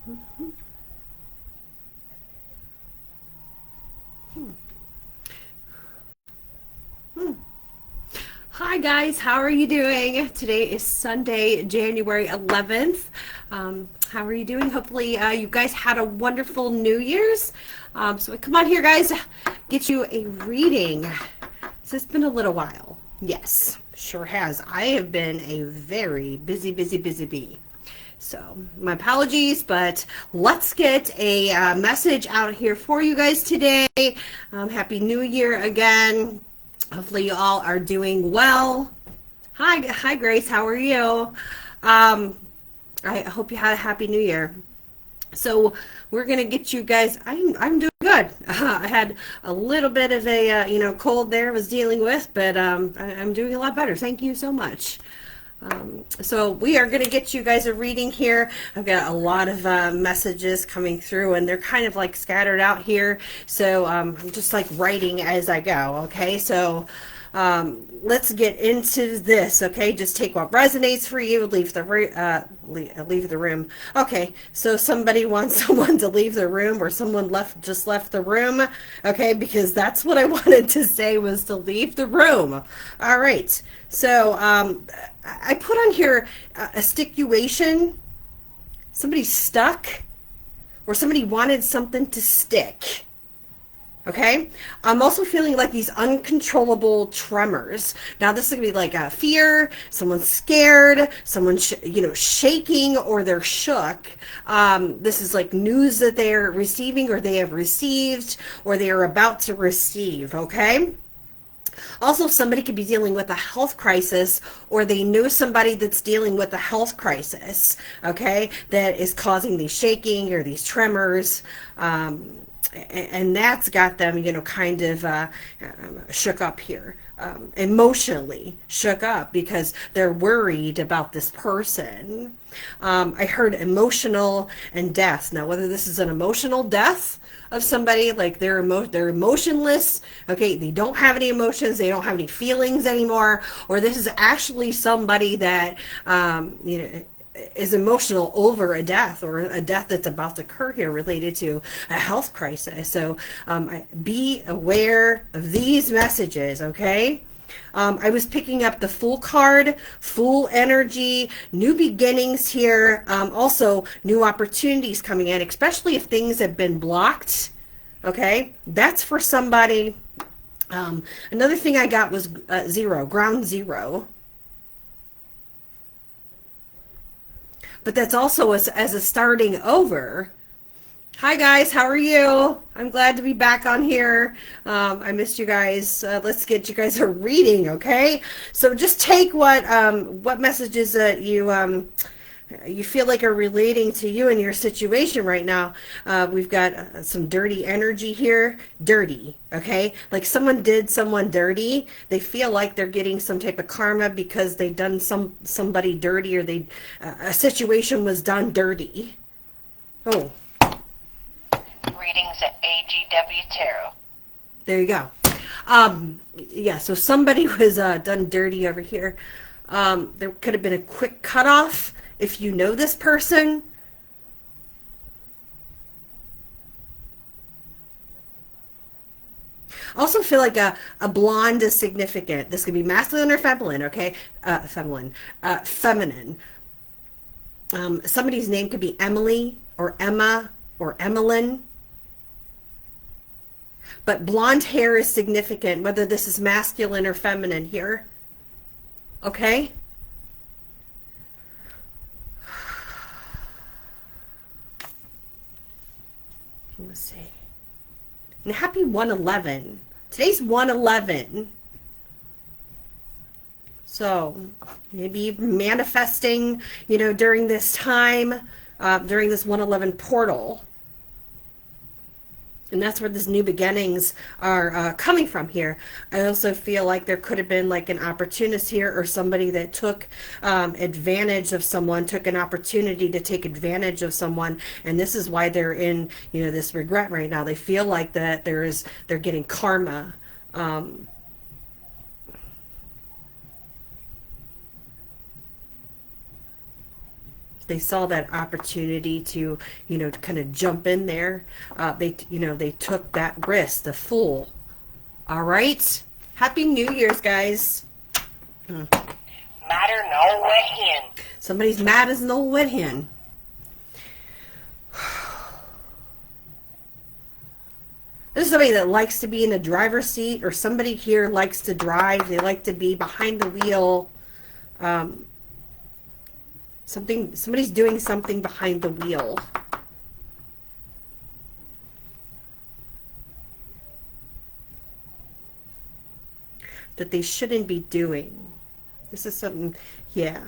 Hi guys, how are you doing? Today is Sunday, January 11th. How are you doing? Hopefully, you guys had a wonderful New Year's. So come on here, guys, get you a reading. So it's been a little while. Yes, sure has. I have been a very busy bee. So my apologies, but let's get a message out here for you guys today. Happy New Year again. Hopefully you all are doing well. Hi Grace, how are you? I hope you had a happy New Year. So we're gonna get you guys. I'm doing good. I had a little bit of a cold there I was dealing with, but I'm doing a lot better. Thank you so much. So we are going to get you guys a reading here. I've got a lot of messages coming through, and they're kind of like scattered out here. So I'm just like writing as I go. Okay, so let's get into this. Okay, just take what resonates for you. Leave the room. Okay, so somebody wants someone to leave the room, or someone just left the room. Okay, because that's what I wanted to say, was to leave the room. All right. So I put on here a situation. Somebody stuck, or somebody wanted something to stick. Okay, I'm also feeling like these uncontrollable tremors. Now this is gonna be like a fear, someone's scared, someone shaking, or they're shook. This is like news that they're receiving, or they have received, or they are about to receive. Okay. Also, somebody could be dealing with a health crisis, or they know somebody that's dealing with a health crisis, okay, that is causing these shaking or these tremors. And that's got them, kind of shook up here, emotionally shook up, because they're worried about this person. I heard emotional and death. Now, whether this is an emotional death of somebody, like they're emotionless, okay, they don't have any emotions, they don't have any feelings anymore, or this is actually somebody that is emotional over a death, or a death that's about to occur here related to a health crisis. So be aware of these messages, okay? I was picking up the Fool card, Fool energy, new beginnings here, also new opportunities coming in, especially if things have been blocked, okay? That's for somebody. Another thing I got was zero, ground zero. But that's also as a starting over. Hi guys, how are you? I'm glad to be back on here. I missed you guys. Let's get you guys a reading, okay? So just take what messages that you feel like are relating to you and your situation right now. We've got some dirty energy here. Dirty, okay? Like someone did someone dirty. They feel like they're getting some type of karma because they done somebody dirty, or a situation was done dirty. Oh. Readings at AGW Tarot. There you go. Yeah, so somebody was done dirty over here. There could have been a quick cutoff if you know this person. Also feel like a blonde is significant. This could be masculine or feminine, okay? Feminine. Somebody's name could be Emily, or Emma, or Emmeline. But blonde hair is significant, whether this is masculine or feminine here. Okay? Let's see. And happy 1/11. Today's 1/11. So maybe manifesting, during this time, during this 1/11 portal. And that's where these new beginnings are coming from here. I also feel like there could have been like an opportunist here, or somebody that took advantage of someone, took an opportunity to take advantage of someone. And this is why they're in, this regret right now. They feel like that they're getting karma. They saw that opportunity to, to kind of jump in there. They took that risk, the fool. All right. Happy New Year's, guys. Matter no wet hen. Somebody's mad as an old wet hen. This is somebody that likes to be in the driver's seat, or somebody here likes to drive. They like to be behind the wheel. Somebody's doing something behind the wheel. That they shouldn't be doing. This is something, yeah.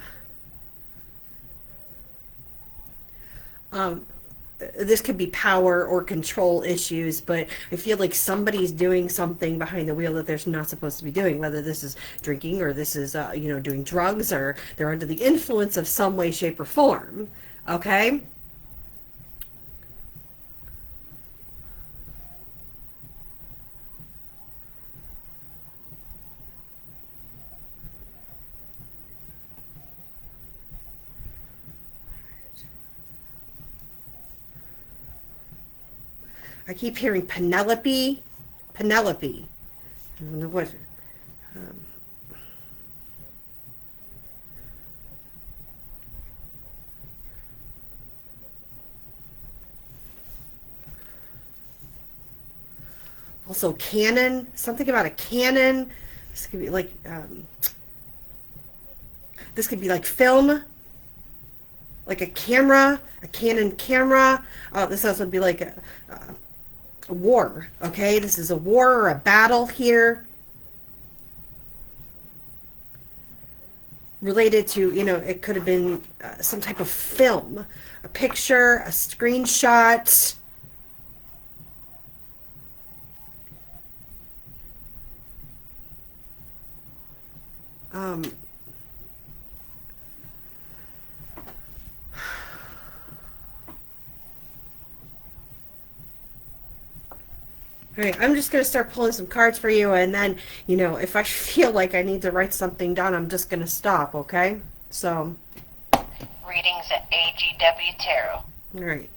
This could be power or control issues, but I feel like somebody's doing something behind the wheel that they're not supposed to be doing, whether this is drinking or this is, doing drugs, or they're under the influence of some way, shape, or form. Okay? I keep hearing Penelope. Penelope. I don't know what. Also, cannon. Something about a cannon. This could be like. This could be like film. Like a camera, a Canon camera. This also would be like a war, okay? This is a war or a battle here. Related to, it could have been some type of film, a picture, a screenshot. All right, I'm just going to start pulling some cards for you, and then, if I feel like I need to write something down, I'm just going to stop, okay? So. Readings at AGW Tarot. All right.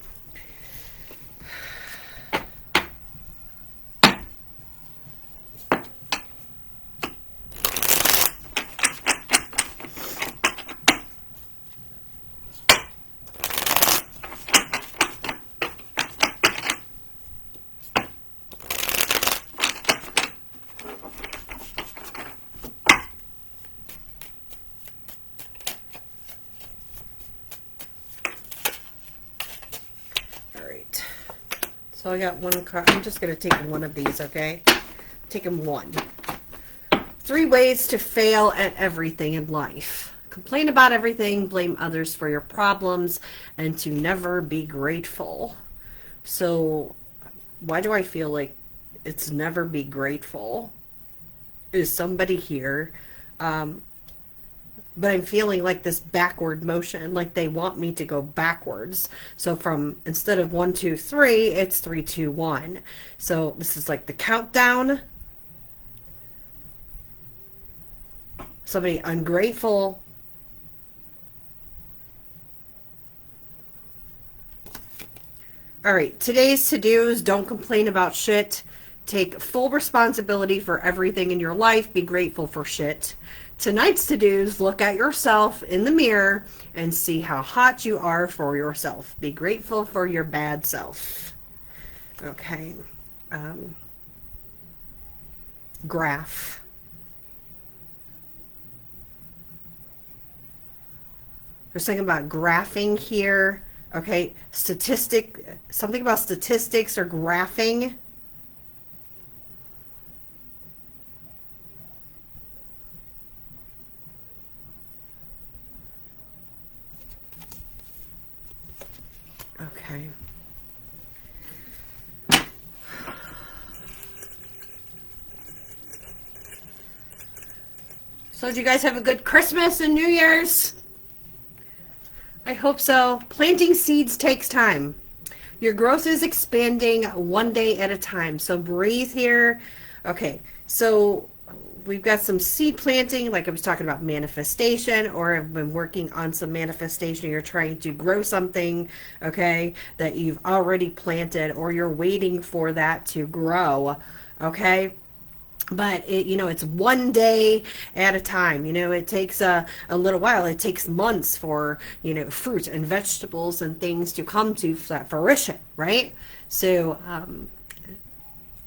So I got one card. I'm just going to take one of these, okay? Taking one. 3 ways to fail at everything in life. Complain about everything, blame others for your problems, and to never be grateful. So why do I feel like it's never be grateful? Is somebody here? But I'm feeling like this backward motion, like they want me to go backwards. So from, instead of 1, 2, 3, it's 3, 2, 1. So this is like the countdown. Somebody ungrateful. All right, today's to-dos: don't complain about shit. Take full responsibility for everything in your life. Be grateful for shit. Tonight's to-dos: look at yourself in the mirror and see how hot you are for yourself. Be grateful for your bad self. Okay. Graph. There's something about graphing here. Okay. Something about statistics or graphing. Okay. So did you guys have a good Christmas and New Year's? I hope so. Planting seeds takes time. Your growth is expanding one day at a time. So breathe here. Okay. So we've got some seed planting, like I was talking about manifestation, or have been working on some manifestation. You're trying to grow something, okay, that you've already planted, or you're waiting for that to grow, okay? But it's one day at a time. It takes a little while. It takes months for, fruit and vegetables and things to come to fruition, right? So,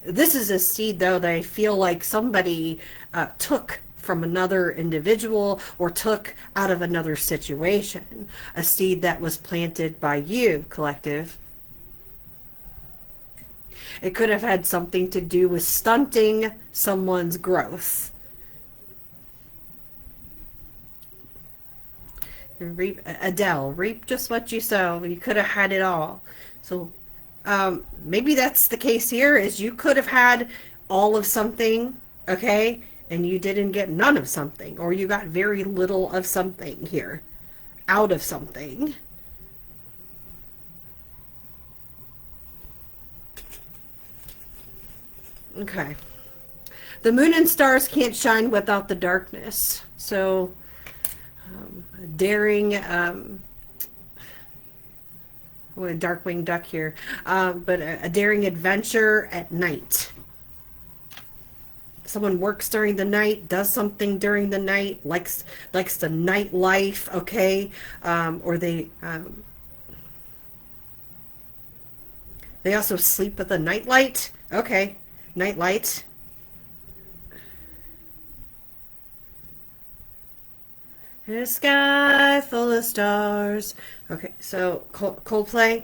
this is a seed, though, that I feel like somebody took from another individual or took out of another situation. A seed that was planted by you, collective. It could have had something to do with stunting someone's growth. Adele, reap just what you sow. You could have had it all. So maybe that's the case here, is you could have had all of something, okay, and you didn't get none of something, or you got very little of something here, out of something. Okay. The moon and stars can't shine without the darkness. So, daring, Darkwing Duck here, but a daring adventure at night. Someone works during the night, does something during the night, likes the nightlife, okay, or they also sleep with a nightlight, okay. Night light. In a sky full of stars. Okay, so Coldplay.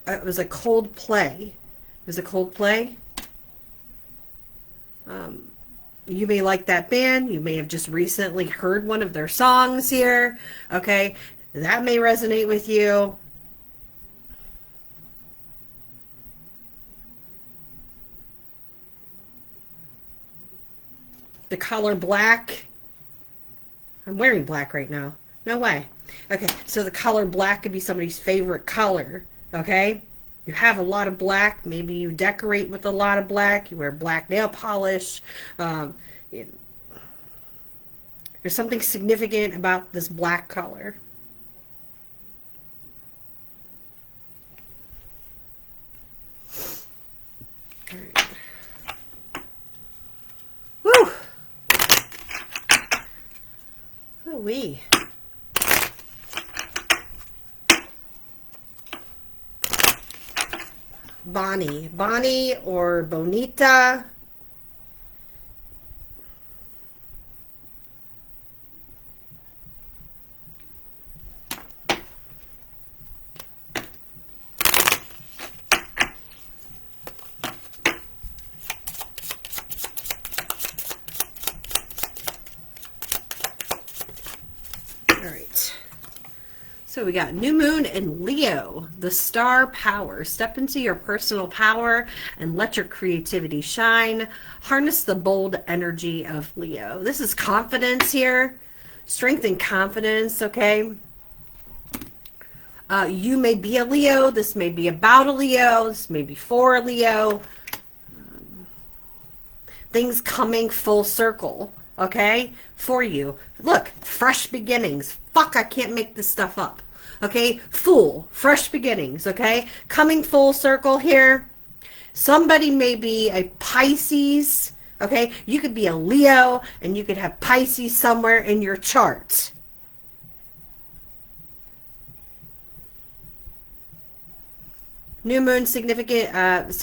It was a cold play. It was a cold play. You may like that band. You may have just recently heard one of their songs here. Okay, that may resonate with you. The color black. I'm wearing black right now. No way. Okay, so the color black could be somebody's favorite color. Okay? You have a lot of black. Maybe you decorate with a lot of black. You wear black nail polish. There's something significant about this black color. All right. Woo! Ooh-wee. Bonnie or Bonita. So we got new moon in Leo, the star power. Step into your personal power and let your creativity shine. Harness the bold energy of Leo. This is confidence here. Strength and confidence, okay? You may be a Leo. This may be about a Leo. This may be for a Leo. Things coming full circle, okay, for you. Look, fresh beginnings. Fuck, I can't make this stuff up. Okay, fresh beginnings, okay? Coming full circle here. Somebody may be a Pisces, okay? You could be a Leo, and you could have Pisces somewhere in your chart. New moon signifies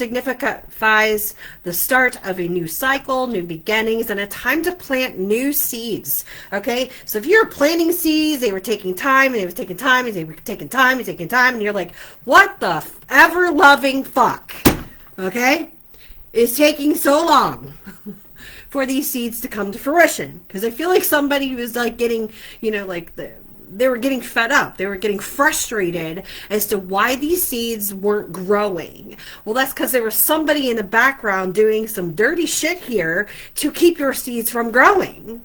the start of a new cycle, new beginnings, and a time to plant new seeds. Okay, so if you're planting seeds, they were taking time, and they were taking time, and they were taking time, and taking time, and you're like, what the ever-loving fuck? Okay, is taking so long for these seeds to come to fruition? Because I feel like somebody was like getting, they were getting fed up. They were getting frustrated as to why these seeds weren't growing. Well, that's because there was somebody in the background doing some dirty shit here to keep your seeds from growing.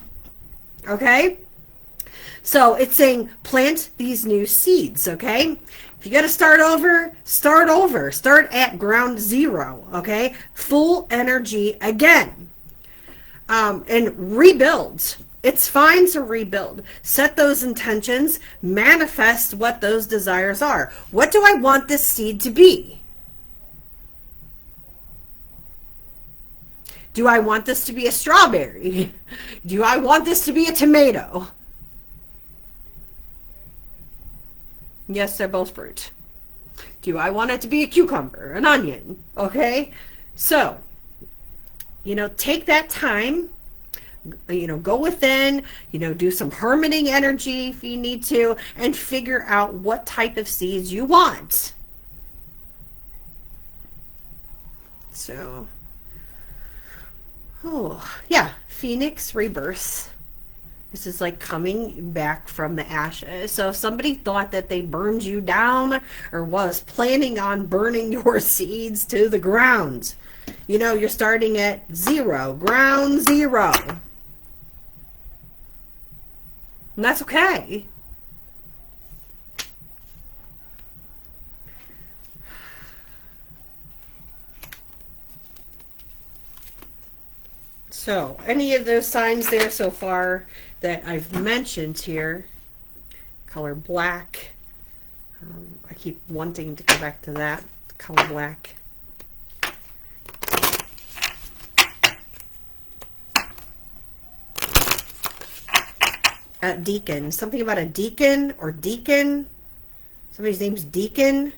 Okay? So it's saying plant these new seeds, okay? If you got to start over, start over. Start at ground zero, okay? Full energy again. and rebuild. It's fine to rebuild. Set those intentions, manifest what those desires are. What do I want this seed to be? Do I want this to be a strawberry? Do I want this to be a tomato? Yes, they're both fruit. Do I want it to be a cucumber, an onion? Okay? So, take that time, go within, do some hermiting energy if you need to, and figure out what type of seeds you want. So, yeah, Phoenix rebirth. This is like coming back from the ashes. So if somebody thought that they burned you down or was planning on burning your seeds to the ground, you're starting at zero, ground zero. And that's okay. So, any of those signs there so far that I've mentioned here, color black, I keep wanting to go back to that, color black. Deacon, something about a deacon or deacon, somebody's name's Deacon.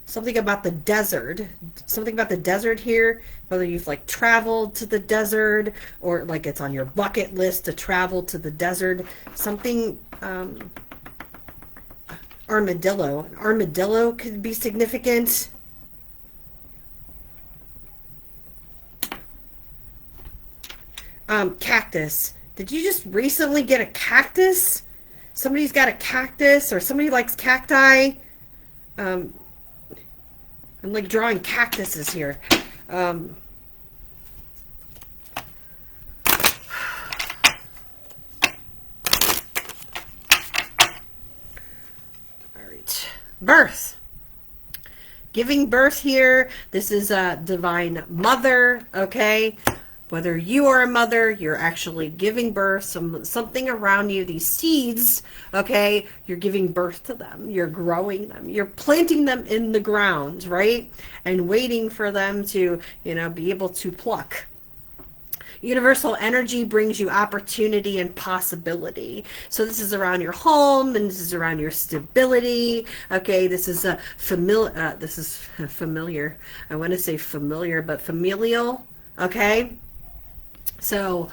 Something about the desert. Something about the desert here. Whether you've like traveled to the desert or like it's on your bucket list to travel to the desert. Something armadillo. An armadillo could be significant. Cactus. Did you just recently get a cactus? Somebody's got a cactus or somebody likes cacti. I'm like drawing cactuses here. All right. Birth. Giving birth here. This is a divine mother, okay? Whether you are a mother, you're actually giving birth, something around you, these seeds, okay, you're giving birth to them, you're growing them, you're planting them in the ground, right, and waiting for them to, be able to pluck. Universal energy brings you opportunity and possibility. So this is around your home, and this is around your stability. Okay, this is a familiar. I want to say familiar, but familial. Okay. So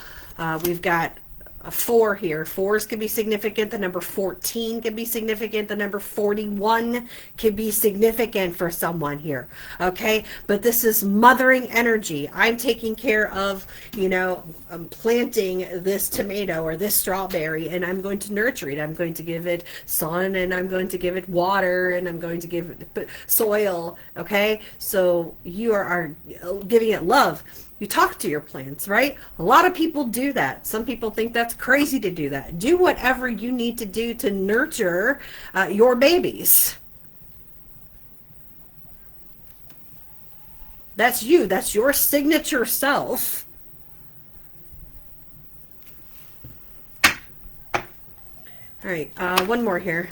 we've got a 4 here. 4s can be significant. The number 14 can be significant. The number 41 can be significant for someone here. Okay, but this is mothering energy. I'm taking care of, I'm planting this tomato or this strawberry, and I'm going to nurture it. I'm going to give it sun, and I'm going to give it water, and I'm going to give it soil. Okay, so you are giving it love. You talk to your plants, right? A lot of people do that. Some people think that's crazy to do that. Do whatever you need to do to nurture your babies. That's you. That's your signature self. All right, one more here.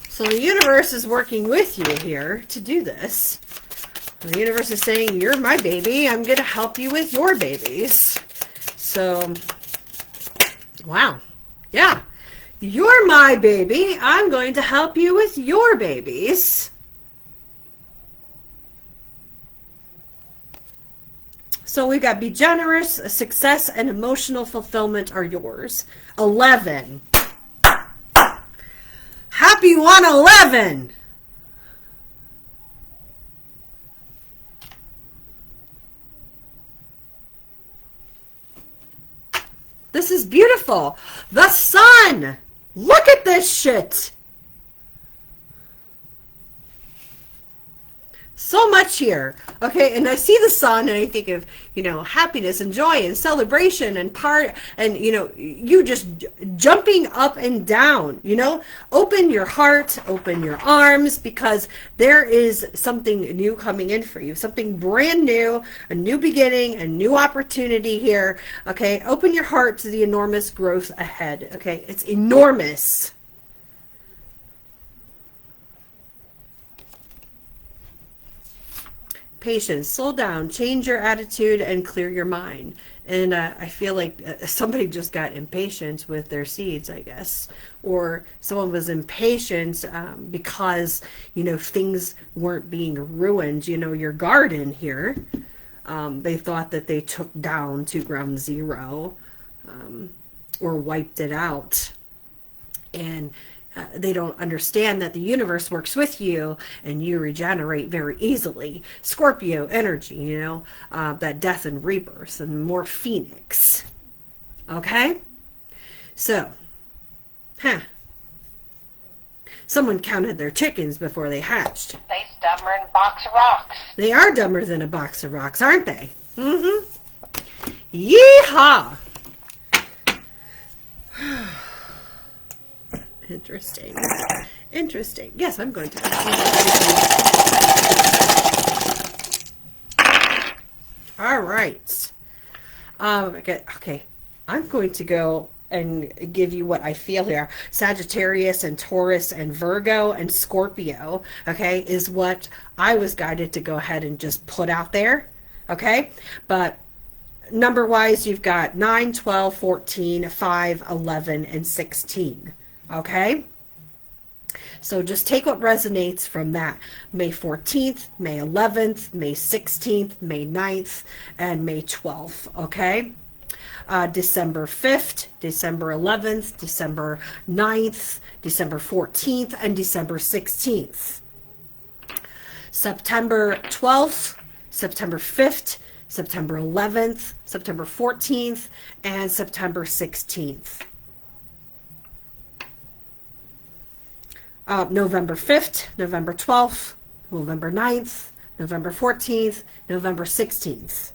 So the universe is working with you here to do this. The universe is saying, you're my baby. I'm going to help you with your babies. So, wow. Yeah. You're my baby. I'm going to help you with your babies. So we've got be generous, success, and emotional fulfillment are yours. 11. Happy 111. This is beautiful. The sun. Look at this shit. So much here. Okay, and I see the sun and I think of, happiness and joy and celebration and you just jumping up and down, Open your heart, open your arms, because there is something new coming in for you, something brand new, a new beginning, a new opportunity here. Okay, open your heart to the enormous growth ahead. Okay, it's enormous. Patience, slow down, change your attitude, and clear your mind. And I feel like somebody just got impatient with their seeds, I guess. Or someone was impatient because, things weren't being ruined. Your garden here, they thought that they took down to ground zero or wiped it out. And they don't understand that the universe works with you and you regenerate very easily. Scorpio energy, that death and rebirth and more phoenix. Okay? So, someone counted their chickens before they hatched. They dumber than a box of rocks. They are dumber than a box of rocks, aren't they? Mm-hmm. Yeehaw! Interesting. Interesting. Yes, I'm going to. All right. Okay. I'm going to go and give you what I feel here. Sagittarius and Taurus and Virgo and Scorpio, okay, is what I was guided to go ahead and just put out there, okay? But number-wise, you've got 9, 12, 14, 5, 11, and 16. Okay, so just take what resonates from that. May 14th, May 11th, May 16th, May 9th, and May 12th. Okay, December 5th, December 11th, December 9th, December 14th, and December 16th. September 12th, September 5th, September 11th, September 14th, and September 16th. November 5th, November 12th, November 9th, November 14th, November 16th.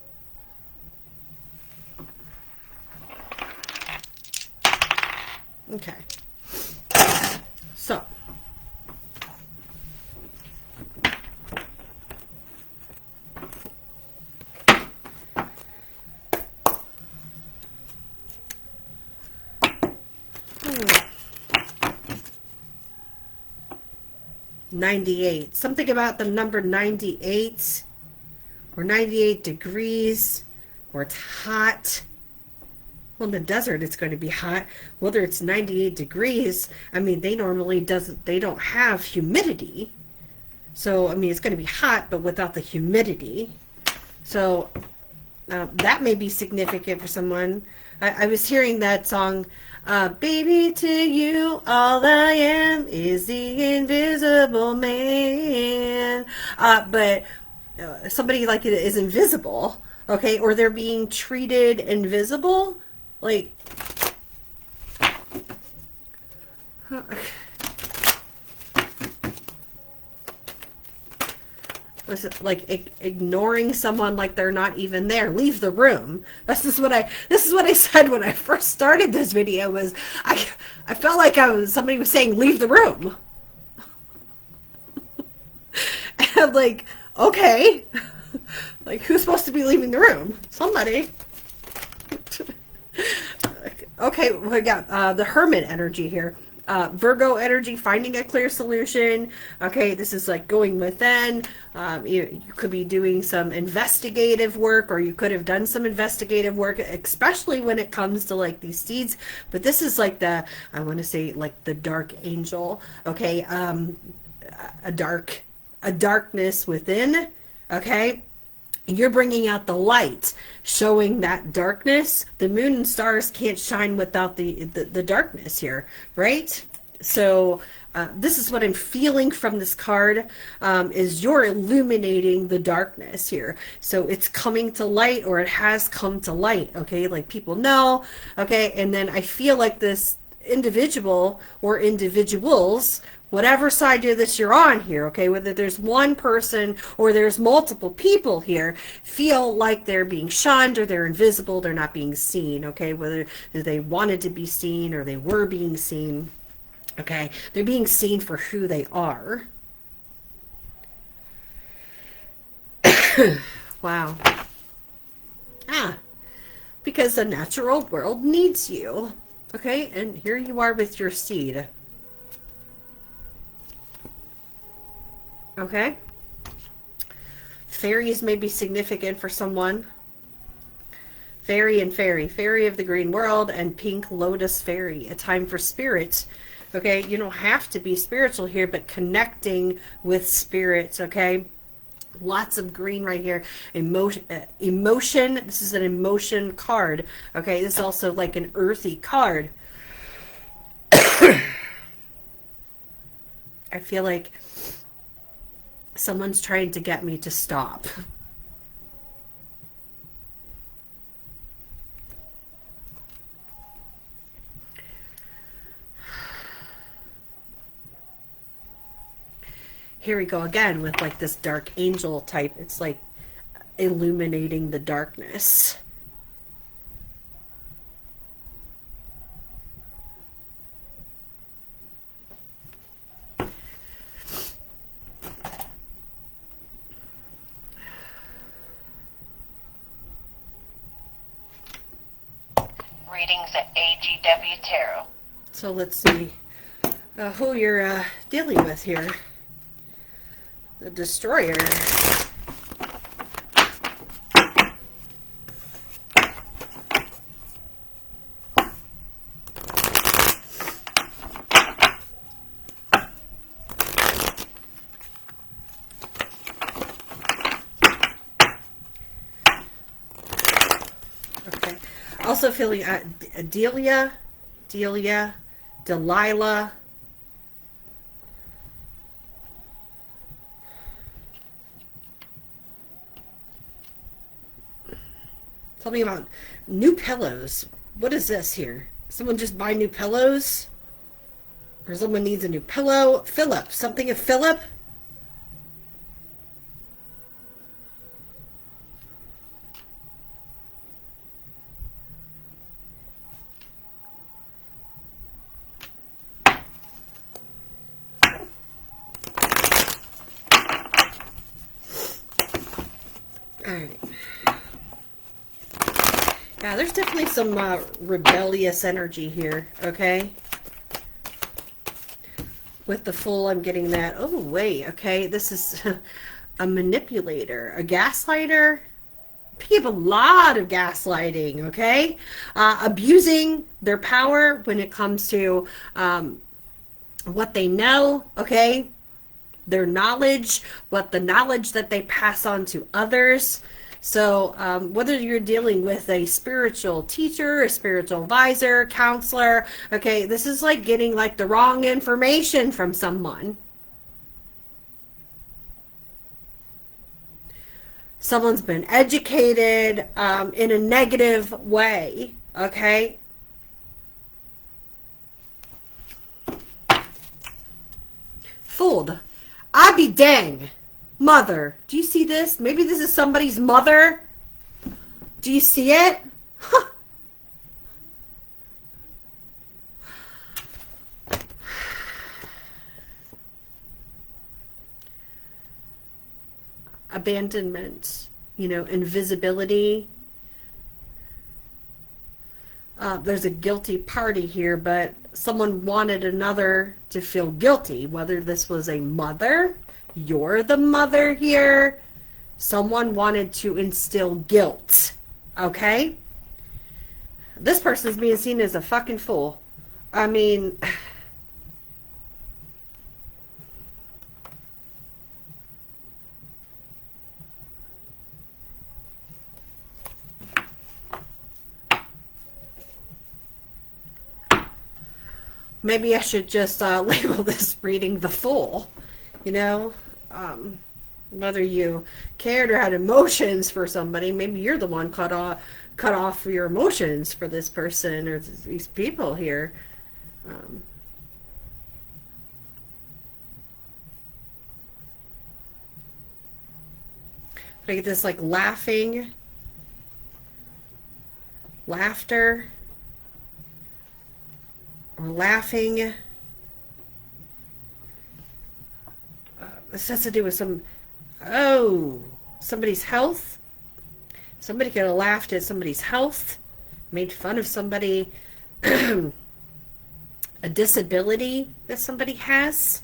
Okay. So. Hmm. 98. Something about the number 98 or 98 degrees, or it's hot. Well, in the desert it's going to be hot. Whether it's 98 degrees, I mean, they don't have humidity. So, I mean, it's going to be hot, but without the humidity. So, that may be significant for someone. I was hearing that song, baby, to you, all I am is the invisible man. But somebody like it is invisible, okay, or they're being treated invisible, like, was it like ignoring someone like they're not even there? Leave the room. This is what I said when I first started this video. Was I felt like somebody was saying leave the room. And I'm like, okay, like, who's supposed to be leaving the room? Somebody. Okay, we got the Hermit energy here. Virgo energy, finding a clear solution. Okay, this is like going within. You could be doing some investigative work, or you could have done some investigative work, especially when it comes to like these seeds. But this is like I want to say like the dark angel. Okay, a darkness within. Okay. You're bringing out the light, showing that darkness. The moon and stars can't shine without the darkness here, right? So this is what I'm feeling from this card, is you're illuminating the darkness here. So it's coming to light, or it has come to light, okay? Like people know, okay? And then I feel like this individual or individuals, whatever side of this you're on here, okay, whether there's one person or there's multiple people here, feel like they're being shunned or they're invisible, they're not being seen, okay, whether they wanted to be seen or they were being seen, okay, they're being seen for who they are. Wow. Because the natural world needs you. Okay, and here you are with your seed. Okay? Fairies may be significant for someone. Fairy and fairy. Fairy of the green world and pink lotus fairy. A time for spirit. Okay, you don't have to be spiritual here, but connecting with spirits, okay? Lots of green right here. Emotion. This is an emotion card. Okay, this is also like an earthy card. I feel like someone's trying to get me to stop. Here we go again with like this dark angel type. It's like illuminating the darkness. Readings at AGW Tarot. So let's see who you're dealing with here. The Destroyer. Okay. Also feeling Delia, Delilah. Tell me about new pillows. What is this here? Someone just buy new pillows? Or someone needs a new pillow? Philip. Something of Philip? Alright. Yeah, there's definitely some rebellious energy here, okay? With the Fool, I'm getting that. Oh, wait, okay. This is a manipulator, a gaslighter. People, a lot of gaslighting, okay? Abusing their power when it comes to what they know, okay? Their knowledge, the knowledge that they pass on to others. So whether you're dealing with a spiritual teacher, a spiritual advisor, counselor, okay, this is like getting like the wrong information from someone. Someone's been educated in a negative way, okay? Fooled. I be dang. Mother. Do you see this? Maybe this is somebody's mother. Do you see it? Huh. Abandonment. You know, invisibility. There's a guilty party here, but someone wanted another to feel guilty. Whether this was a mother, you're the mother here. Someone wanted to instill guilt. Okay? This person's being seen as a fucking fool. I mean, maybe I should just label this reading the Fool. You know, whether you cared or had emotions for somebody, maybe you're the one cut off your emotions for this person or these people here. Um, I get this like laughter, or laughing. This has to do with somebody's health. Somebody could have laughed at somebody's health, made fun of somebody, a disability that somebody has.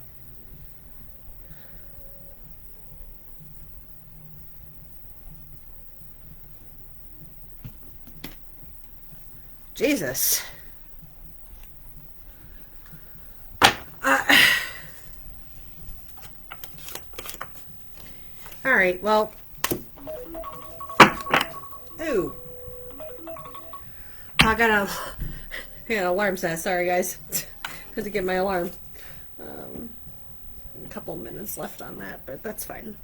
Jesus. All right, well. Ooh. I got an alarm set. Sorry, guys. Had to get my alarm. A couple minutes left on that, but that's fine.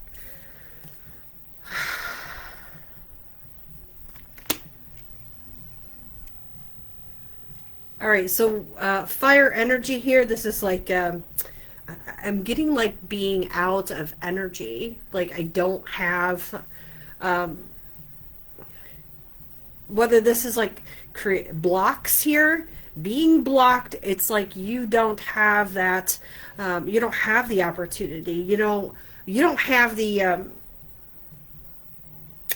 All right, so fire energy here. This is like I'm getting like being out of energy. Like I don't have whether this is like create blocks here, being blocked. It's like you don't have that. You don't have the opportunity. You don't have the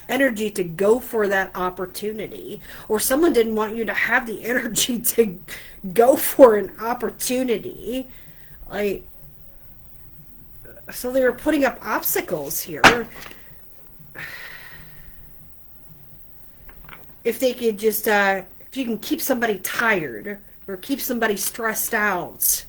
energy to go for that opportunity, or someone didn't want you to have the energy to go for an opportunity, like, so they were putting up obstacles here. If they could just if you can keep somebody tired or keep somebody stressed out.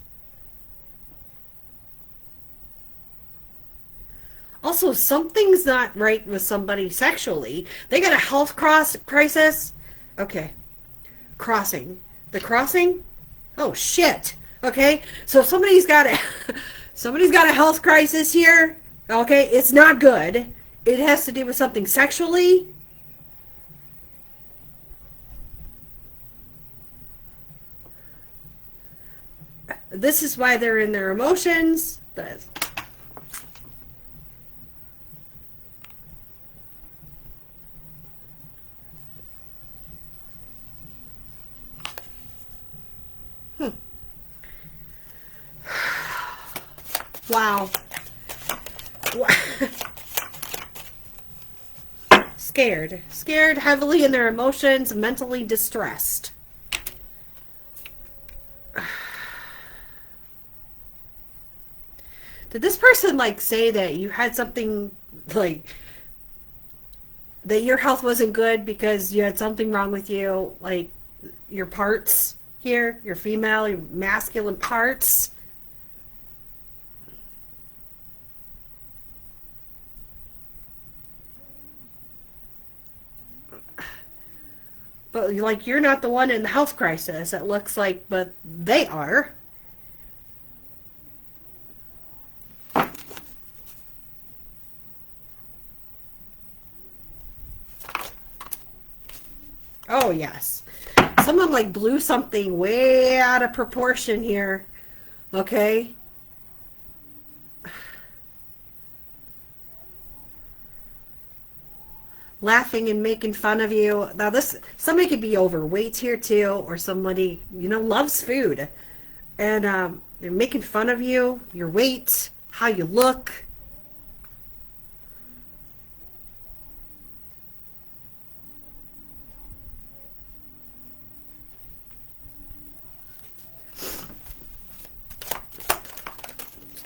Also, something's not right with somebody sexually. They got a health crisis. Okay. Crossing. The crossing? Oh, shit. Okay. So somebody's got a health crisis here. Okay. It's not good. It has to do with something sexually. This is why they're in their emotions. Wow. Scared. Scared, heavily in their emotions, mentally distressed. Did this person like say that you had something like that your health wasn't good because you had something wrong with you, like your parts here, your female, your masculine parts? But like you're not the one in the health crisis, it looks like, but they are. Oh, yes. Someone like blew something way out of proportion here. Okay? Laughing and making fun of you. Now somebody could be overweight here too, or somebody, loves food. And they're making fun of you, your weight, how you look.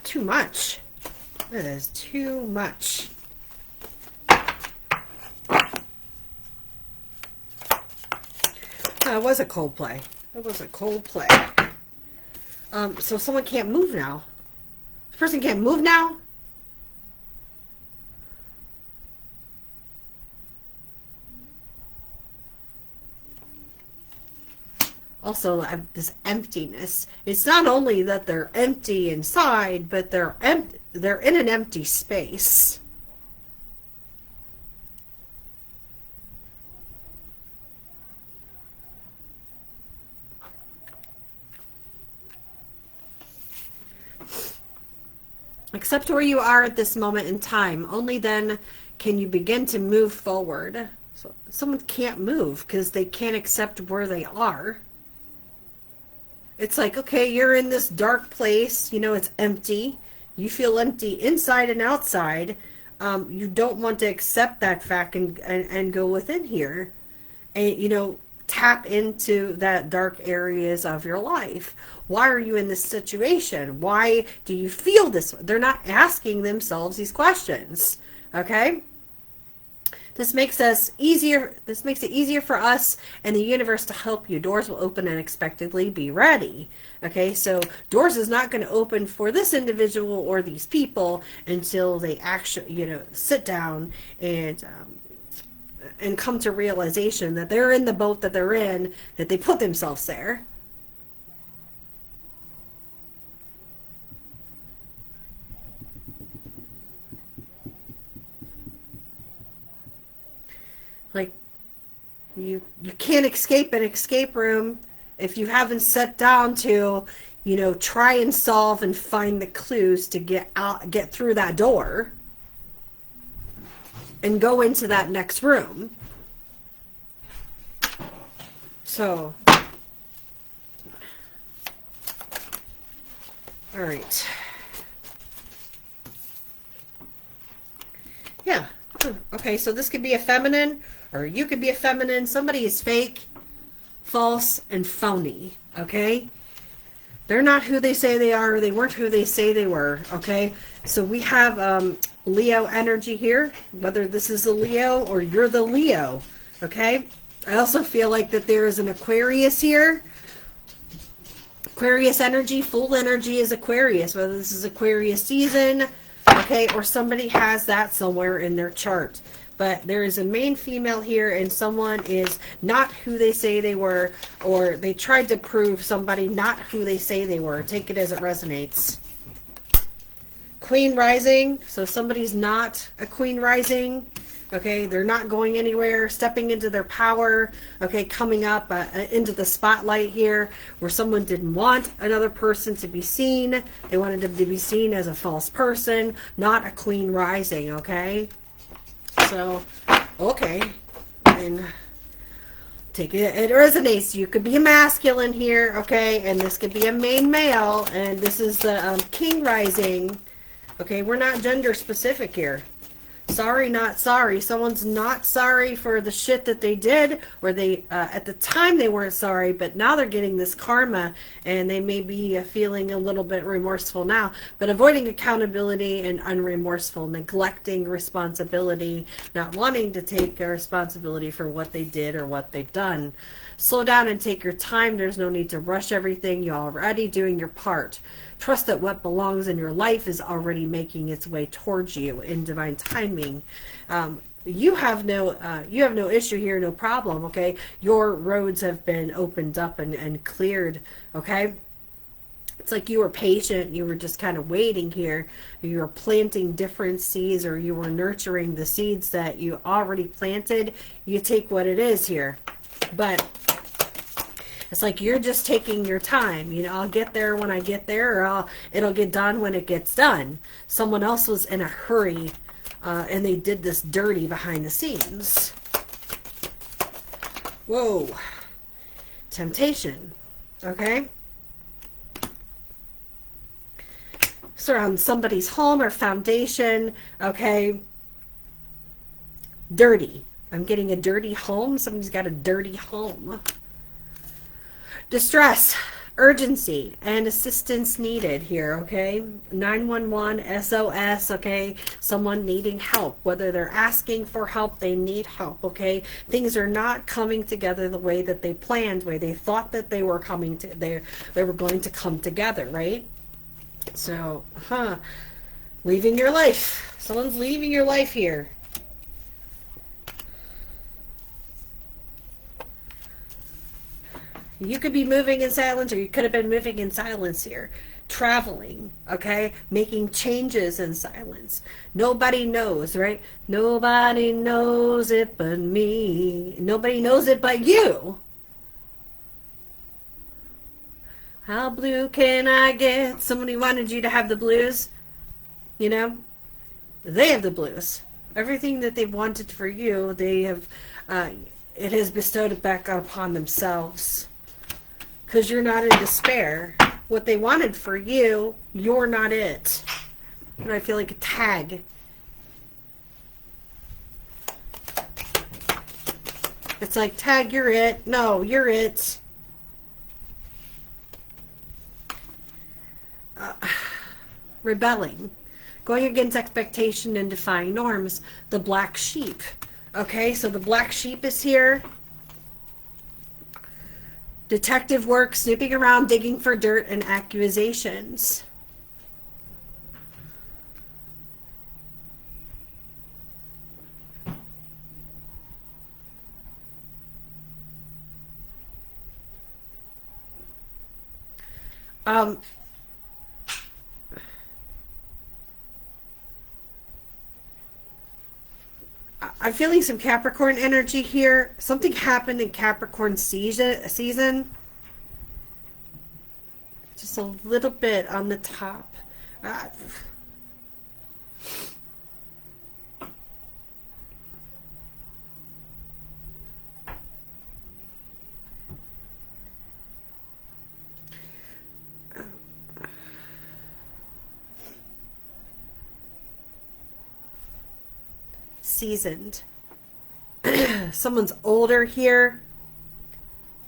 Too much. It is too much. It was a Coldplay. It was a Coldplay. So someone can't move now. This person can't move now? Also, this emptiness. It's not only that they're empty inside, but they're in an empty space. Accept where you are at this moment in time. Only then can you begin to move forward. So someone can't move because they can't accept where they are. It's like, okay, you're in this dark place, you know, it's empty. You feel empty inside and outside. You don't want to accept that fact and go within here. And, you know, tap into that dark areas of your life. Why are you in this situation? Why do you feel this way? They're not asking themselves these questions. Okay? This makes it easier for us and the universe to help you. Doors will open unexpectedly. Be ready. Okay, so doors is not going to open for this individual or these people until they actually, you know, sit down and come to realization that they're in the boat that they're in, that they put themselves there. Like, you can't escape an escape room if you haven't sat down to, you know, try and solve and find the clues to get through that door and go into that next room. So, all right. Yeah. Okay, so this could be a feminine, or you could be a feminine. Somebody is fake, false, and phony. Okay? They're not who they say they are. They weren't who they say they were. Okay? So we have Leo energy here, whether this is a Leo or you're the Leo. Okay? I also feel like that there is an Aquarius here. Aquarius energy, full energy is Aquarius, whether this is Aquarius season, okay, or somebody has that somewhere in their chart. But there is a main female here, and someone is not who they say they were, or they tried to prove somebody not who they say they were. Take it as it resonates. Queen rising, so somebody's not a queen rising. Okay, they're not going anywhere, stepping into their power, okay, coming up into the spotlight here, where someone didn't want another person to be seen. They wanted them to be seen as a false person, not a queen rising, okay? So, okay, and take it, it resonates. You could be a masculine here, okay, and this could be a main male, and this is the king rising, okay? We're not gender specific here. Sorry, not sorry. Someone's not sorry for the shit that they did, or they, at the time they weren't sorry, but now they're getting this karma, and they may be feeling a little bit remorseful now, but avoiding accountability and unremorseful, neglecting responsibility, not wanting to take responsibility for what they did or what they've done. Slow down and take your time. There's no need to rush everything. You're already doing your part. Trust that what belongs in your life is already making its way towards you in divine timing. You have no issue here, no problem, okay? Your roads have been opened up and cleared, okay? It's like you were patient, you were just kind of waiting here. You were planting different seeds, or you were nurturing the seeds that you already planted. You take what it is here. But it's like you're just taking your time. You know, I'll get there when I get there, or it'll get done when it gets done. Someone else was in a hurry, and they did this dirty behind the scenes. Whoa. Temptation. Okay? Surround somebody's home or foundation. Okay? Dirty. I'm getting a dirty home. Somebody's got a dirty home. Distress, urgency, and assistance needed here, okay? 911, SOS, okay? Someone needing help. Whether they're asking for help, they need help, okay? Things are not coming together the way that they planned, the way they thought that they were coming to, they were going to come together, right? So, leaving your life. Someone's leaving your life here. You could be moving in silence, or you could have been moving in silence here. Traveling, okay? Making changes in silence. Nobody knows, right? Nobody knows it but me. Nobody knows it but you. How blue can I get? Somebody wanted you to have the blues. You know, they have the blues. Everything that they've wanted for you, they have, it has bestowed it back upon themselves. Because you're not in despair. What they wanted for you, you're not it. And I feel like a tag. It's like, tag, you're it. No, you're it. Rebelling. Going against expectation and defying norms. The black sheep. Okay, so the black sheep is here. Detective work, snooping around, digging for dirt and accusations. I'm feeling some Capricorn energy here. Something happened in Capricorn season. Just a little bit on the top. Seasoned. Someone's older here.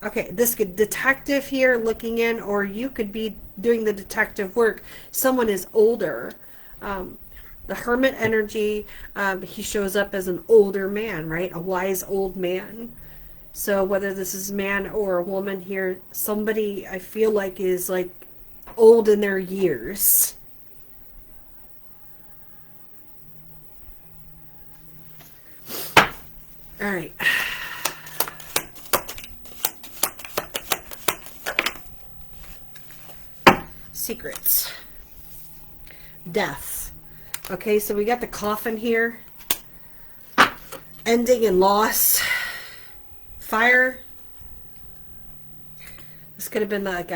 Okay, this could detective here looking in, or you could be doing the detective work. Someone is older. The hermit energy, he shows up as an older man, right? A wise old man. So whether this is a man or a woman here, somebody I feel like is like old in their years. All right. Secrets. Death. Okay, so we got the coffin here. Ending and loss. Fire. This could have been like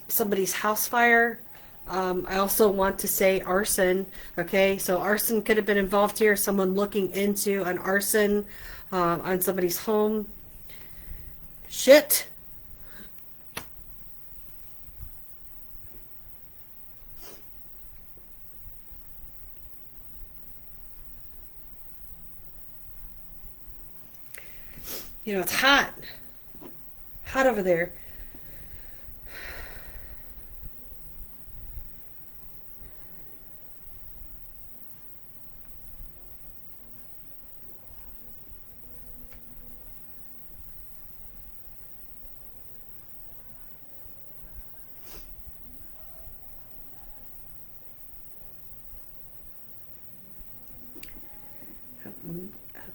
somebody's house fire. I also want to say arson. Okay, so arson could have been involved here. Someone looking into an arson on somebody's home. Shit. You know, it's hot. Hot over there.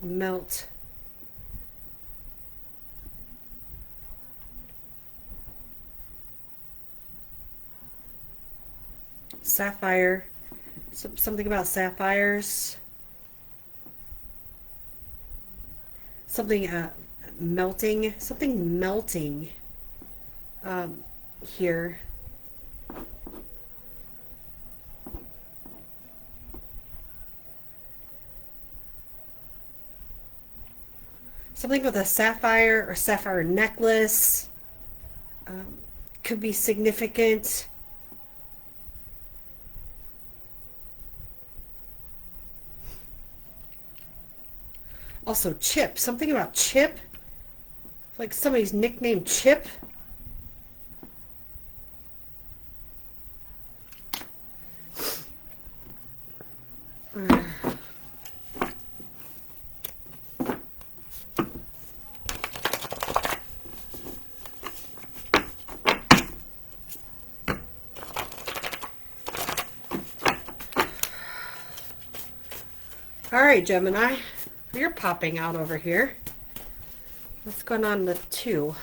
Melt. Sapphire. Something about sapphires. Something melting. Something melting here. Something with a sapphire or sapphire necklace. Could be significant. Also, Chip. Something about Chip. Like somebody's nicknamed Chip. All right, Gemini. You're popping out over here. What's going on with 2?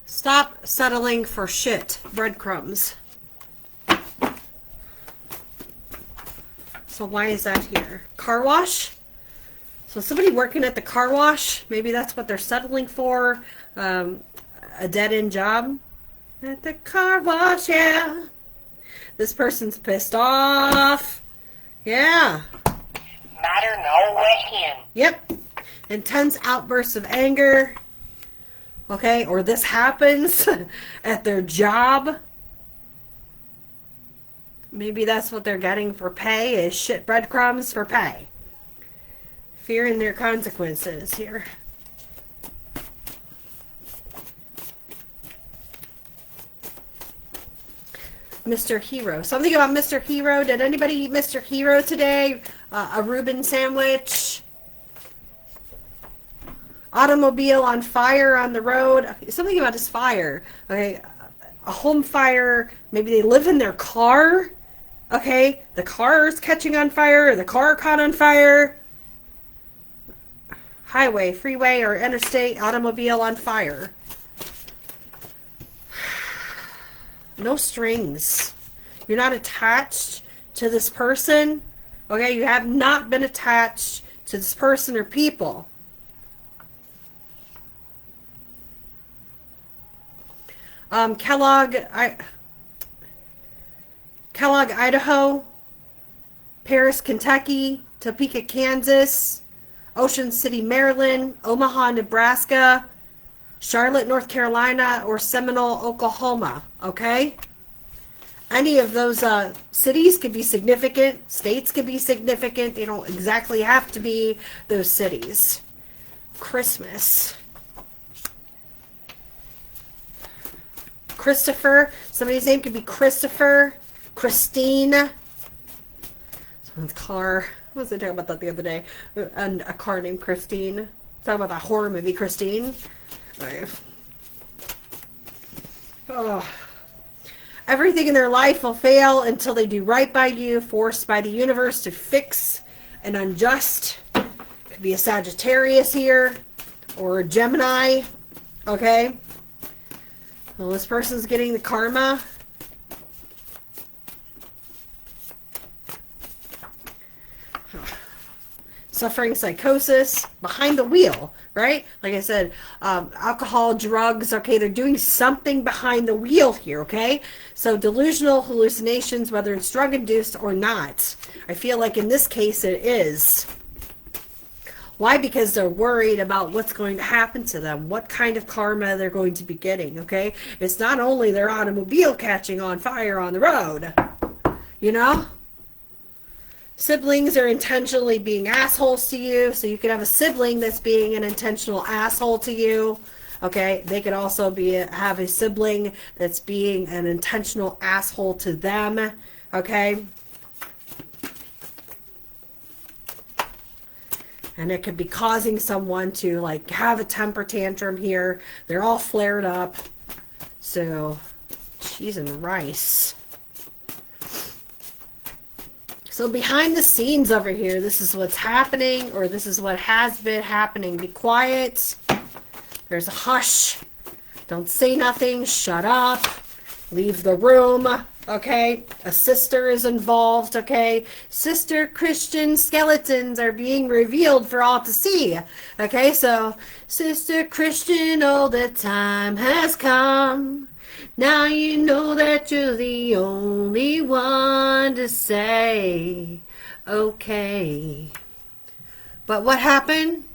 Stop settling for shit. Breadcrumbs. So why is that here? Car wash? So somebody working at the car wash, maybe that's what they're settling for. A dead-end job. At the car wash, yeah. This person's pissed off. Yeah. Matter no with him. Yep. Intense outbursts of anger. Okay, or this happens at their job. Maybe that's what they're getting for pay, is shit breadcrumbs for pay. Fearing their consequences here. Mr. Hero. Something about Mr. Hero. Did anybody eat Mr. Hero today? A Reuben sandwich. Automobile on fire on the road. Something about this fire. Okay, a home fire. Maybe they live in their car. Okay, the car is catching on fire. Or the car caught on fire. Highway, freeway, or interstate. Automobile on fire. No strings. You're not attached to this person. Okay, you have not been attached to this person or people. Kellogg, Idaho, Paris, Kentucky, Topeka, Kansas, Ocean City, Maryland, Omaha, Nebraska, Charlotte, North Carolina, or Seminole, Oklahoma. Okay? Any of those cities could be significant. States could be significant. They don't exactly have to be those cities. Christmas. Christopher. Somebody's name could be Christopher. Christine. Someone's car. What was I talking about that the other day? And a car named Christine. Talking about that horror movie, Christine. Right. Oh. Everything in their life will fail until they do right by you, forced by the universe to fix an unjust. Could be a Sagittarius here, or a Gemini. Okay? Well, this person's getting the karma. Suffering psychosis, behind the wheel, right? Like I said, alcohol, drugs, okay, they're doing something behind the wheel here, okay? So delusional hallucinations, whether it's drug-induced or not. I feel like in this case it is. Why? Because they're worried about what's going to happen to them, what kind of karma they're going to be getting, okay? It's not only their automobile catching on fire on the road, you know? Siblings are intentionally being assholes to you, so you could have a sibling that's being an intentional asshole to you, okay? They could also have a sibling that's being an intentional asshole to them, okay? And it could be causing someone to, like, have a temper tantrum here. They're all flared up. So, cheese and rice. So behind the scenes over here, this is what's happening, or this is what has been happening. Be quiet. There's a hush. Don't say nothing. Shut up. Leave the room. Okay? A sister is involved. Okay? Sister Christian skeletons are being revealed for all to see. Okay? So, Sister Christian, oh, the time has come. Now you know that you're the only one to say, okay. But what happened?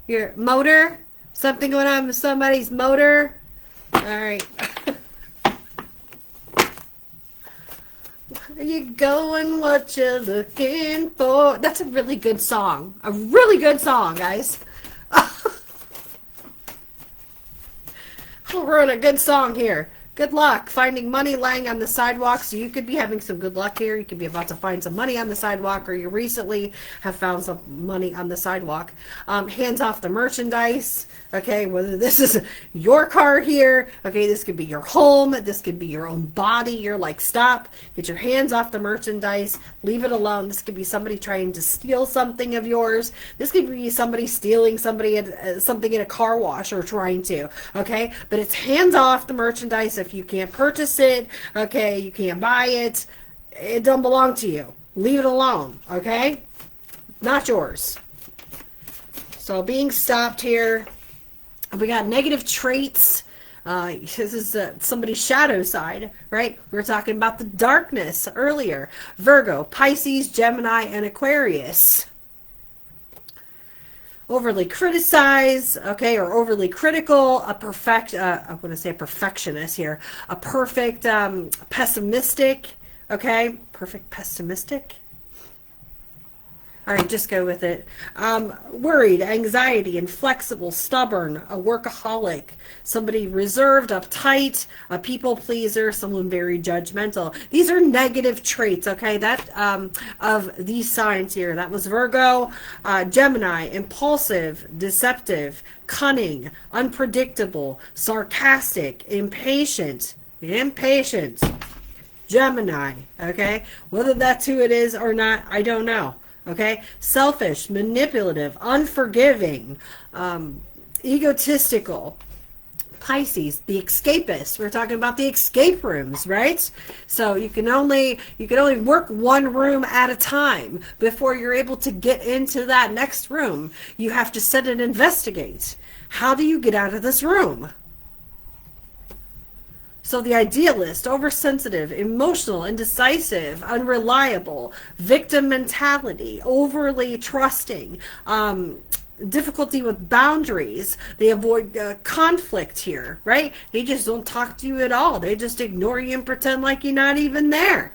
Your motor? Something going on with somebody's motor? Alright. Where you going? What you looking for? That's a really good song. A really good song, guys. We're in a good song here. Good luck finding money lying on the sidewalk. So you could be having some good luck here. You could be about to find some money on the sidewalk, or you recently have found some money on the sidewalk. Hands off the merchandise. Okay, whether this is your car here, okay, this could be your home, this could be your own body. You're like, stop, get your hands off the merchandise, leave it alone. This could be somebody trying to steal something of yours. This could be somebody stealing something in a car wash, or trying to, okay? But it's hands off the merchandise. If you can't purchase it, okay, you can't buy it, it don't belong to you. Leave it alone, okay? Not yours. So being stopped here. We got negative traits, This is somebody's shadow side, right? We were talking about the darkness earlier. Virgo, Pisces, Gemini, and Aquarius. Overly criticize, okay, or overly critical, I want to say a perfectionist here, a perfect pessimistic, okay, perfect pessimistic. All right, just go with it. Worried, anxiety, inflexible, stubborn, a workaholic, somebody reserved, uptight, a people pleaser, someone very judgmental. These are negative traits, okay, that of these signs here. That was Virgo, Gemini, impulsive, deceptive, cunning, unpredictable, sarcastic, impatient, Gemini, okay? Whether that's who it is or not, I don't know. Okay, selfish, manipulative, unforgiving, egotistical. Pisces, the escapist. We're talking about the escape rooms, right? So you can only work one room at a time before you're able to get into that next room. You have to sit and investigate. How do you get out of this room? So the idealist, oversensitive, emotional, indecisive, unreliable, victim mentality, overly trusting, difficulty with boundaries. They avoid conflict here, right? They just don't talk to you at all. They just ignore you and pretend like you're not even there.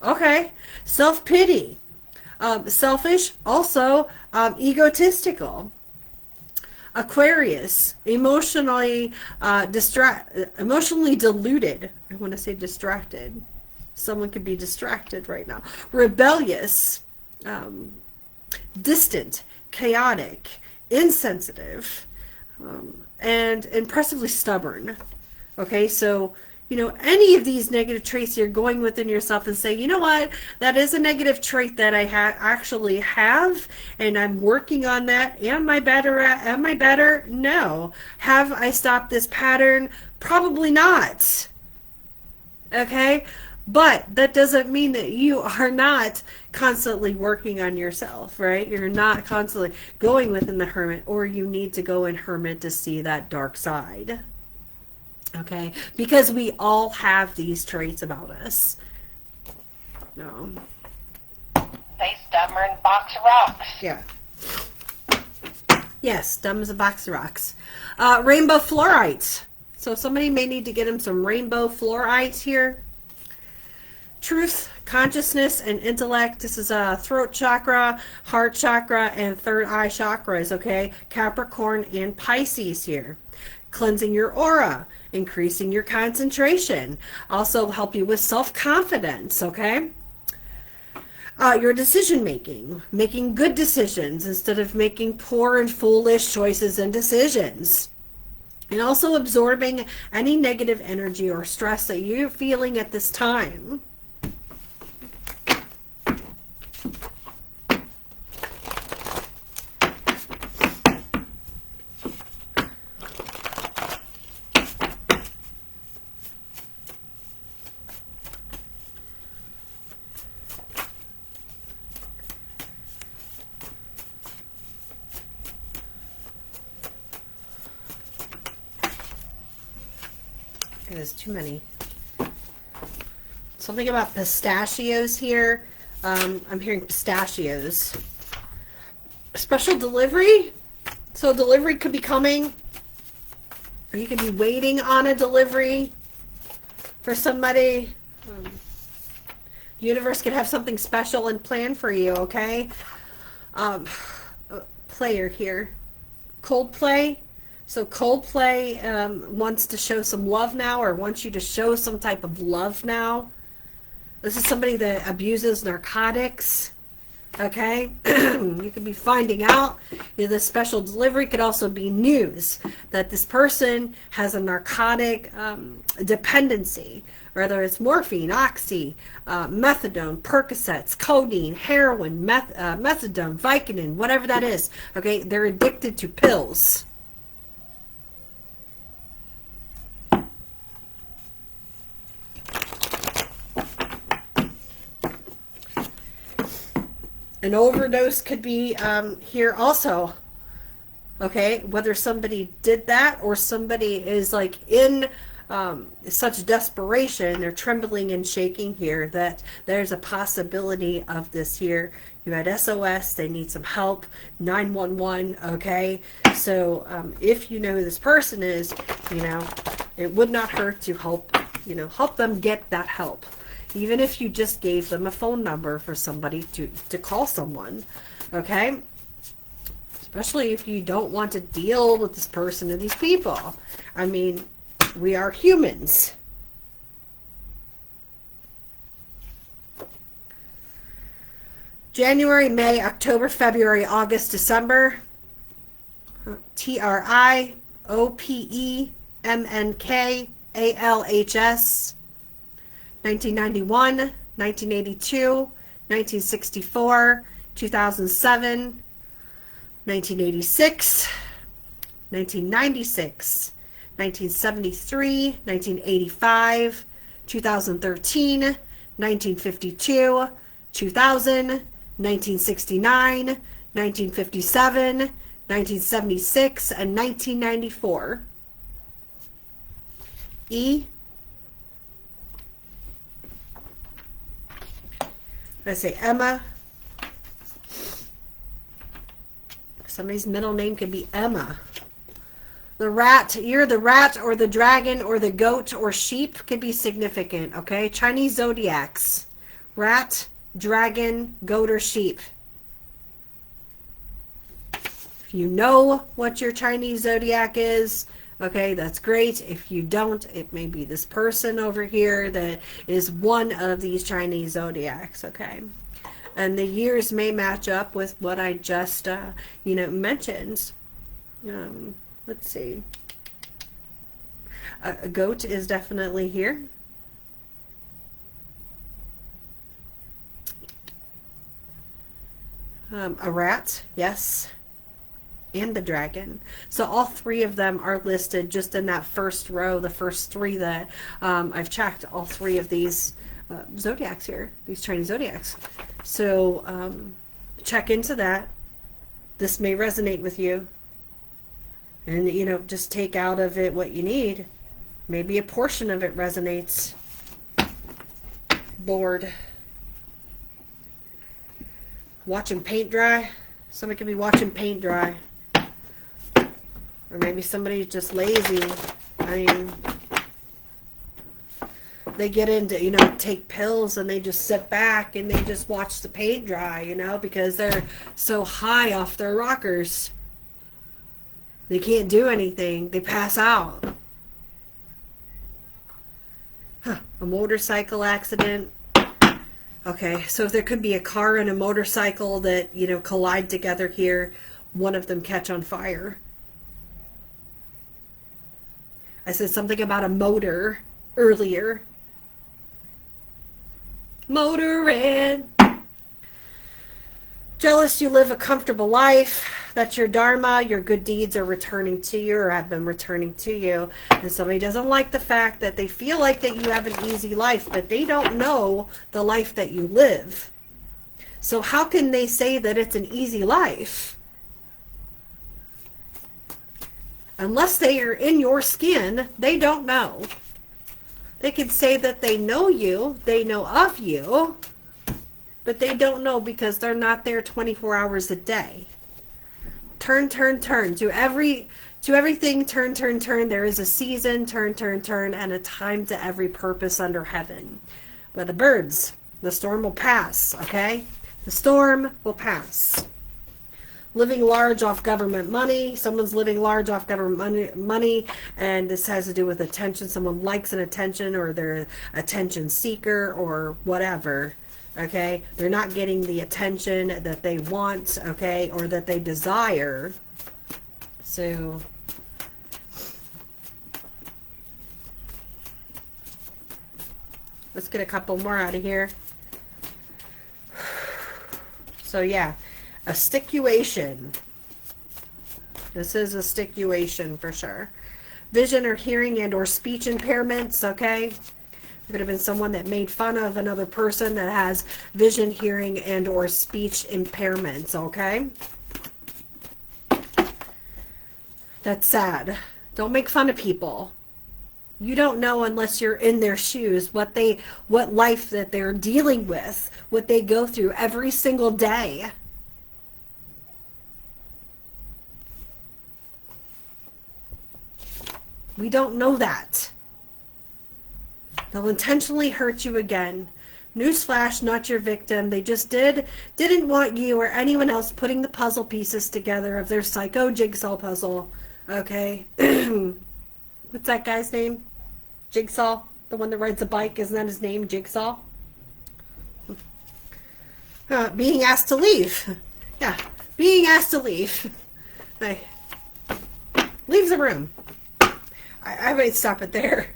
Okay. Self-pity. Selfish, also egotistical. Aquarius, emotionally deluded. I want to say distracted. Someone could be distracted right now. Rebellious, distant, chaotic, insensitive, and impressively stubborn. Okay, so any of these negative traits, you're going within yourself and say, you know what, that is a negative trait that I actually have, and I'm working on that. Am I better? No. Have I stopped this pattern? Probably not. Okay? But that doesn't mean that you are not constantly working on yourself, right? You're not constantly going within the hermit, or you need to go in hermit to see that dark side. Okay, because we all have these traits about us. No. Stay stubborn, box of rocks. Yeah. Yes, dumb as a box of rocks. Rainbow fluorite. So somebody may need to get him some rainbow fluorite here. Truth, consciousness, and intellect. This is a throat chakra, heart chakra, and third eye chakras. Okay, Capricorn and Pisces here. Cleansing your aura, increasing your concentration, also help you with self-confidence, okay? Your decision making good decisions instead of making poor and foolish choices and decisions. And also absorbing any negative energy or stress that you're feeling at this time. There's too many. Something about pistachios here. I'm hearing pistachios. Special delivery. So delivery could be coming. Or you could be waiting on a delivery for somebody. Universe could have something special and planned for you, okay? Player here. Coldplay. So Coldplay wants to show some love now, or wants you to show some type of love now. This is somebody that abuses narcotics. Okay, you could be finding out. The special delivery could also be news that this person has a narcotic dependency, whether it's morphine, oxy, methadone, Percocets, codeine, heroin, methadone, Vicodin, whatever that is. Okay, they're addicted to pills. An overdose could be here also. Okay, whether somebody did that or somebody is like in such desperation, they're trembling and shaking here, that there's a possibility of this here. You had SOS, they need some help, 911, okay? So if you know who this person is, you know, it would not hurt to help, you know, help them get that help. Even if you just gave them a phone number for somebody to call someone, okay? Especially if you don't want to deal with this person or these people. I mean, we are humans. January, May, October, February, August, December. TRIOPEMNKALHS. 1991, 1982, 1964, 2007, 1986, 1996, 1973, 1985, 2013, 1952, 2000, 1969, 1957, 1976, and 1994. E. I say Emma. Somebody's middle name could be Emma. The rat, you're the rat or the dragon or the goat or sheep could be significant, okay? Chinese zodiacs. Rat, dragon, goat, or sheep. If you know what your Chinese zodiac is, okay, that's great. If you don't, it may be this person over here that is one of these Chinese zodiacs, okay? And the years may match up with what I just, you know, mentioned. Let's see. A goat is definitely here. A rat, yes. And the dragon. So all three of them are listed just in that first row, the first three that I've checked, all three of these zodiacs here, these Chinese zodiacs. So check into that. This may resonate with you. And, you know, just take out of it what you need. Maybe a portion of it resonates. Bored. Watching paint dry. Somebody could be watching paint dry. Or maybe somebody's just lazy. I mean, they get into, you know, take pills and they just sit back and they just watch the paint dry, you know, because they're so high off their rockers. They can't do anything. They pass out. A motorcycle accident. Okay, so there could be a car and a motorcycle that, you know, collide together here. One of them catch on fire. I said something about a motor earlier. Motoring. Jealous you live a comfortable life. That's your dharma. Your good deeds are returning to you or have been returning to you. And somebody doesn't like the fact that they feel like that you have an easy life, but they don't know the life that you live. So how can they say that it's an easy life? Unless they are in your skin, they don't know. They can say that they know you, they know of you, but they don't know because they're not there 24 hours a day. Turn, turn, turn. To everything, turn, turn, turn. There is a season, turn, turn, turn, and a time to every purpose under heaven. But the birds, the storm will pass, okay? The storm will pass. Living large off government money. Someone's living large off government money, and this has to do with attention. Someone likes an attention, or they're an attention seeker, or whatever. Okay, they're not getting the attention that they want, okay, or that they desire. So let's get a couple more out of here. So yeah, a sticuation. This is a sticuation for sure. Vision or hearing and or speech impairments, okay? Could have been someone that made fun of another person that has vision, hearing, and or speech impairments, okay? That's sad. Don't make fun of people. You don't know unless you're in their shoes what life that they're dealing with, what they go through every single day. We don't know that. They'll intentionally hurt you again. Newsflash, not your victim. They just didn't want you or anyone else putting the puzzle pieces together of their psycho jigsaw puzzle. Okay? What's that guy's name? Jigsaw? The one that rides a bike, isn't that his name? Jigsaw? Being asked to leave. Yeah, being asked to leave. Hey, leave the room. I might stop it there.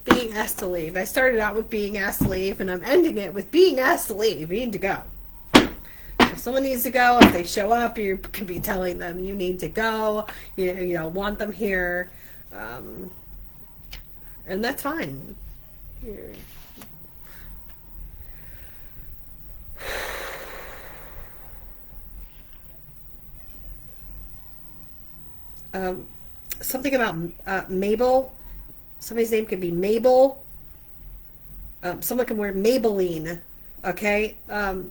Being asked to leave. I started out with being asked to leave, and I'm ending it with being asked to leave. You need to go. If someone needs to go, if they show up, you can be telling them you need to go. You don't want them here. And that's fine. Something about Mabel. Somebody's name could be Mabel. Someone can wear Maybelline. Okay?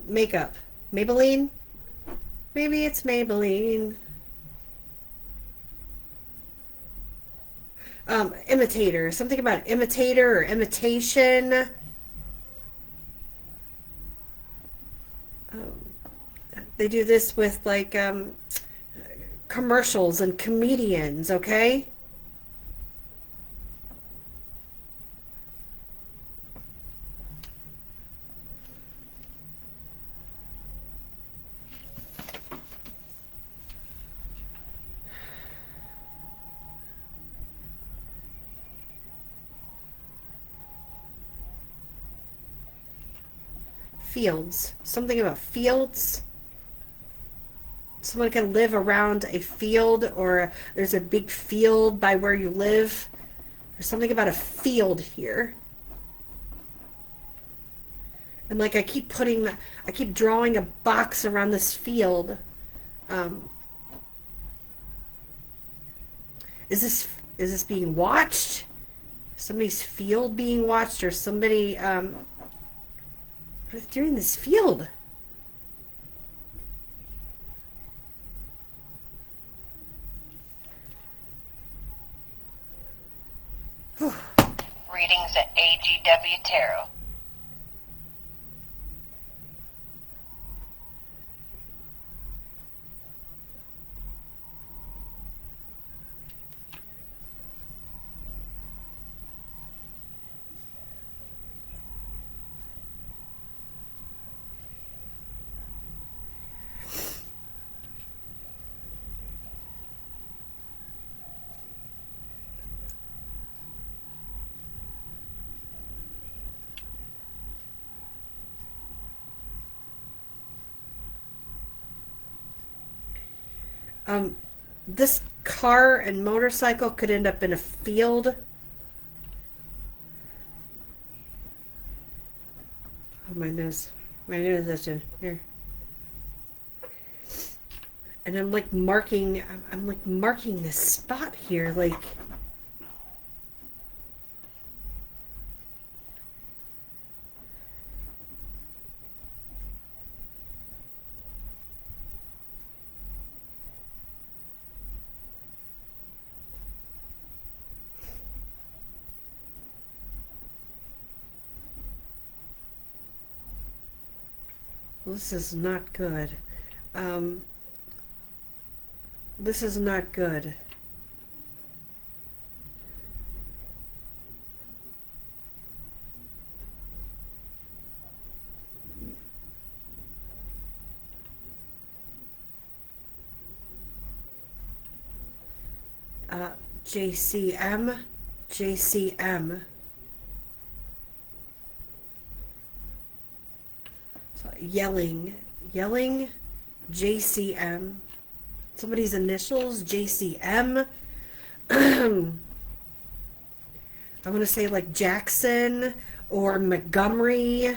Makeup. Maybelline? Maybe it's Maybelline. Imitator. Something about imitator or imitation. They do this with like commercials and comedians, okay? Fields. Something about fields. Someone can live around a field, or there's a big field by where you live. There's something about a field here. And like I keep drawing a box around this field. Is this being watched? Somebody's field being watched, or somebody what's doing this field? Readings at AGW Tarot. This car and motorcycle could end up in a field. Oh, my nose is itching. Here. And I'm like marking this spot here, like. This is not good. This is not good. JCM. So yelling, JCM. Somebody's initials, JCM. I'm going to say like Jackson or Montgomery.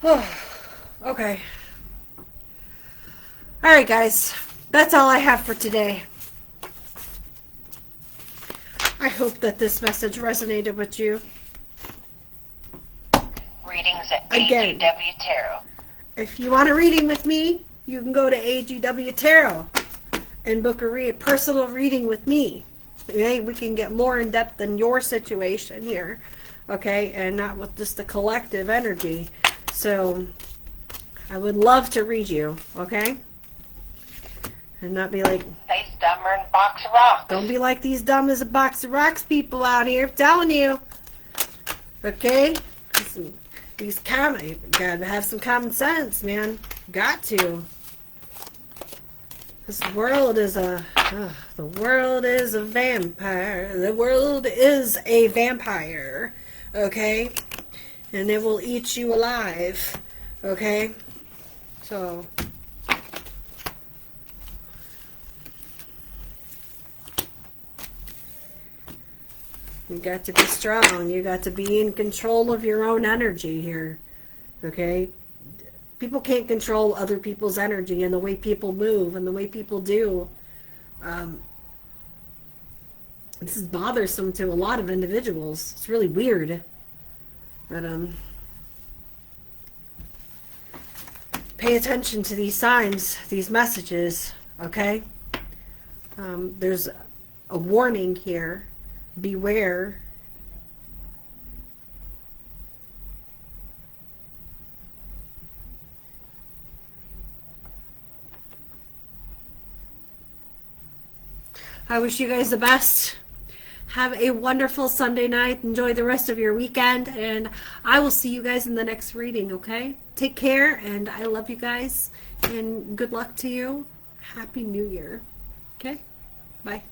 Okay. All right, guys. That's all I have for today. I hope that this message resonated with you. Readings at Again. AGW Tarot. If you want a reading with me, you can go to AGW Tarot and book a personal reading with me. Okay? We can get more in depth than your situation here, okay, and not with just the collective energy. So I would love to read you, okay, and not be like, Face dumber than a box of rocks. don't be like these dumb as a box of rocks people out here. I'm telling you, okay. These gotta have some common sense, man. Got to. This world is the world is a vampire. The world is a vampire, okay? And it will eat you alive, okay? So, you got to be strong. You got to be in control of your own energy here, okay? People can't control other people's energy and the way people move and the way people do. This is bothersome to a lot of individuals. It's really weird. But pay attention to these signs, these messages, okay? There's a warning here. Beware. I wish you guys the best. Have a wonderful Sunday night. Enjoy the rest of your weekend. And I will see you guys in the next reading, okay? Take care, and I love you guys. And good luck to you. Happy New Year. Okay? Bye.